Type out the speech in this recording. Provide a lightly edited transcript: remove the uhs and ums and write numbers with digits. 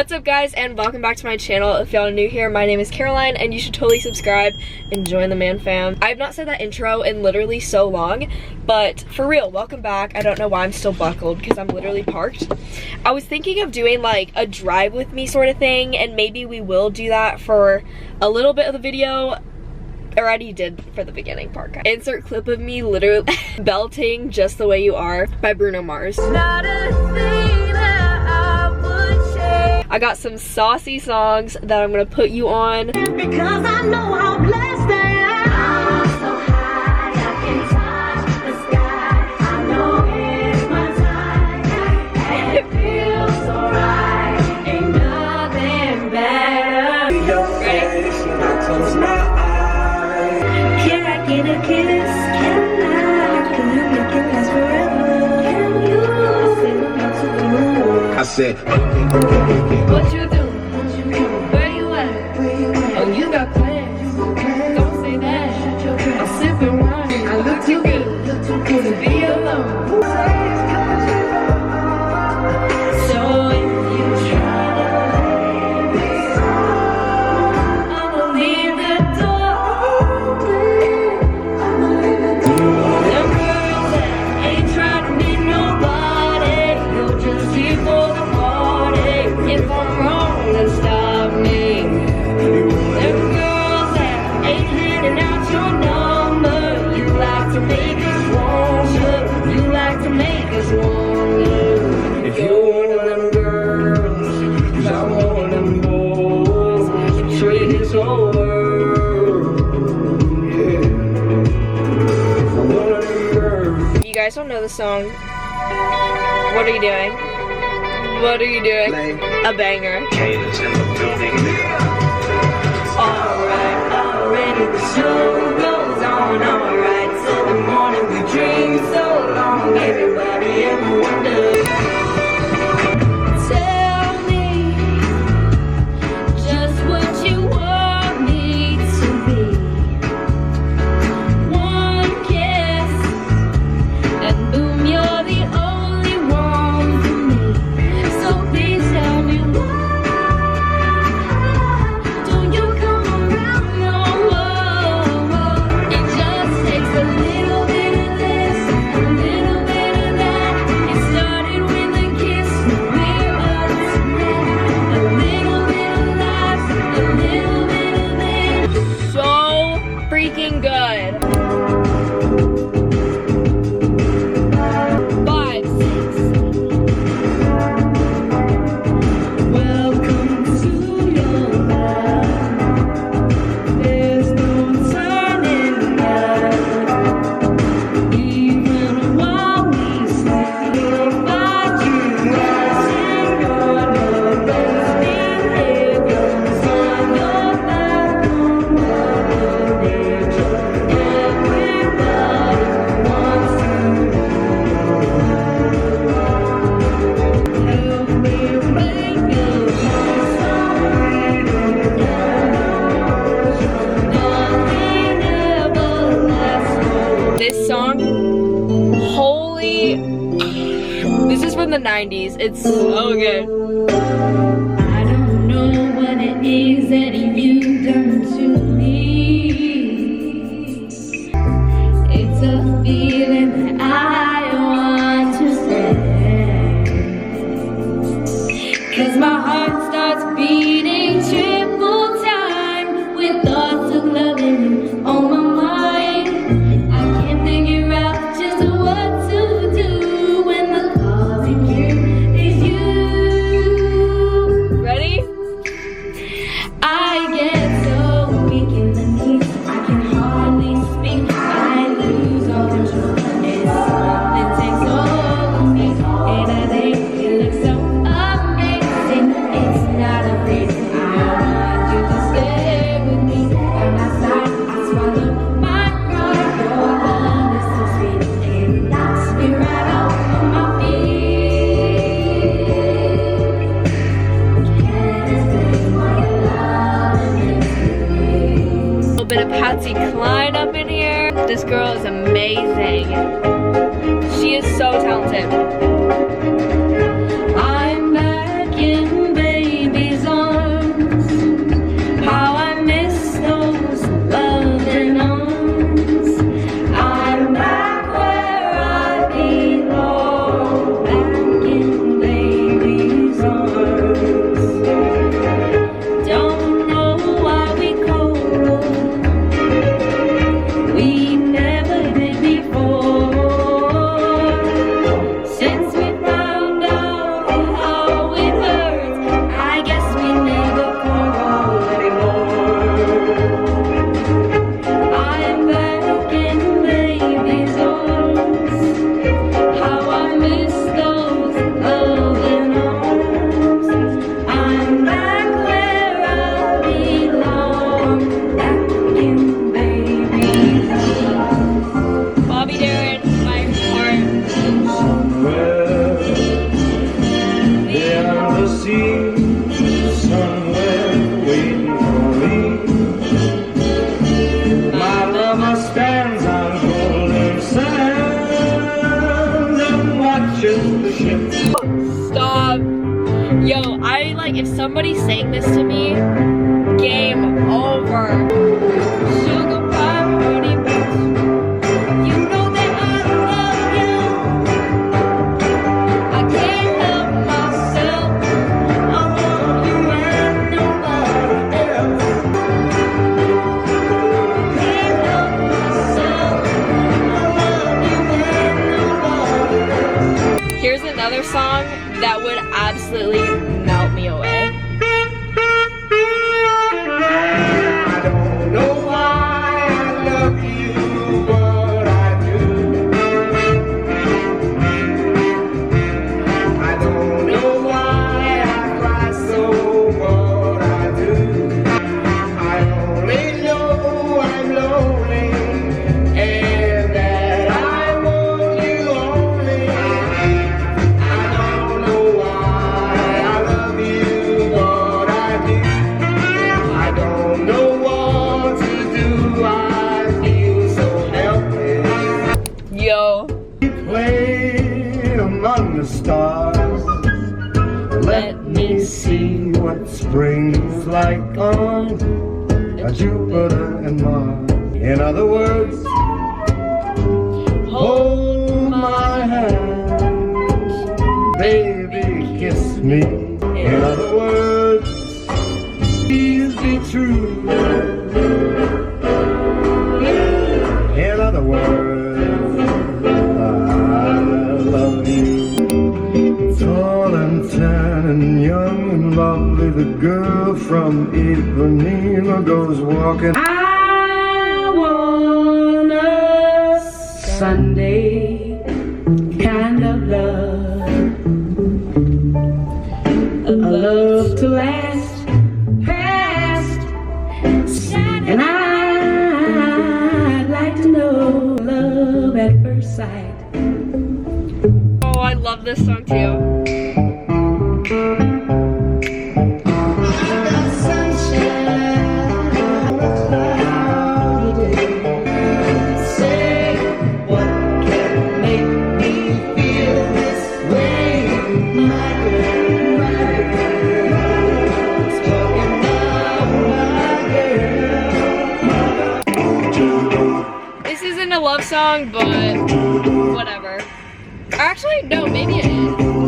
What's up guys, and welcome back to my channel. If y'all are new here, my name is Caroline and you should totally subscribe and join the man fam. I have not said that intro in literally so long, but for real, welcome back. I don't know why I'm still buckled because I'm literally parked. I was thinking of doing like a drive with me sort of thing, and maybe we will do that for a little bit of the video. I already did for the beginning part. Insert clip of me literally belting Just the Way You Are by Bruno Mars. Not a thing that I would change. I got some saucy songs that I'm gonna put you on. Because I know how blessed I am. I'm so high, I can touch the sky. I know it's my time. And it feels so right. Ain't nothing better. Ready? Can I get a kiss? Can you make it last forever? Can you? I said, what you do? Where you at? Oh, you got plans. Don't say that. I'm sipping wine. I look too good to be alone. So if you try to leave me, I'ma leave the door open. Them girls that ain't trying to be nobody, you'll just keep for the party. If I'm wrong, then stop me. Them girls that ain't handing out your number, you like to make us stronger. You like to make us stronger. If you're one of them girls, 'cause I'm one of them boys, trade it's over. Yeah. I'm one of them girls. If you guys don't know the song, what are you doing? What are you doing? A banger. Alright, already the show goes on. Alright, till the morning we dream so long. Everybody ever wonder. Tell me just what you want me to be. One kiss and boom, you're the only one for me. So please tell me why don't you come around no more? It just takes a little bit of this, a little bit of that. It started with a kiss, we're up to that. A little bit of life, a little bit of this. So freaking good. 5, 6. Welcome to your life. There's no turning back. Even while we sleep, we'll find you watching your best behaviors on your back. Mother Nature, everybody wants to help me wake up. This song, holy, this is from the 90s. It's so good. I don't know what it is that you've done to me. It's a feeling that I want to say. 'Cause my heart starts beating triple time with thoughts of loving you on my mind. I can't figure out just what to do when the cause of you is you. Ready? I get so weak in the knees, I can hardly speak. I lose all control. It's something takes over me, and I think it looks so amazing. It's not a reason I want you to stay with me. By my side, I swallow my pride. Your love is so sweet, it knocks me right off of my feet. Can't explain why your love is free. A little bit of Patsy Cline up in here. This girl is amazing. She is so talented. I'm back in, baby. like if somebody sang this to me, game over. Sugar pie, honey buns. You know that I love you. I can't help myself. I want you and nobody else. Can't help myself. I love you and nobody else. Here's another song that would absolutely melt me away. I don't know why I love you, but I do. I don't know why I cry so, but I do. I only know I'm lonely and that I want you only. I don't know why I love you, but I do. I don't know what to do, I feel so helpless. Yo. Play among the stars. Let me see what spring's like on Jupiter and Mars. In other words, hold my hand, baby, kiss me. In other words, please be true. In other words, I love you. Tall and tan and young and lovely, the girl from Ipanema goes walking. I want a Sunday kind of love, a love to last past, and I'd like to know love at first sight. Oh, I love this song too. Say what can make me feel this way, my girl, my girl. Talking about my girl. This isn't a love song, but whatever. Actually, no, maybe it is.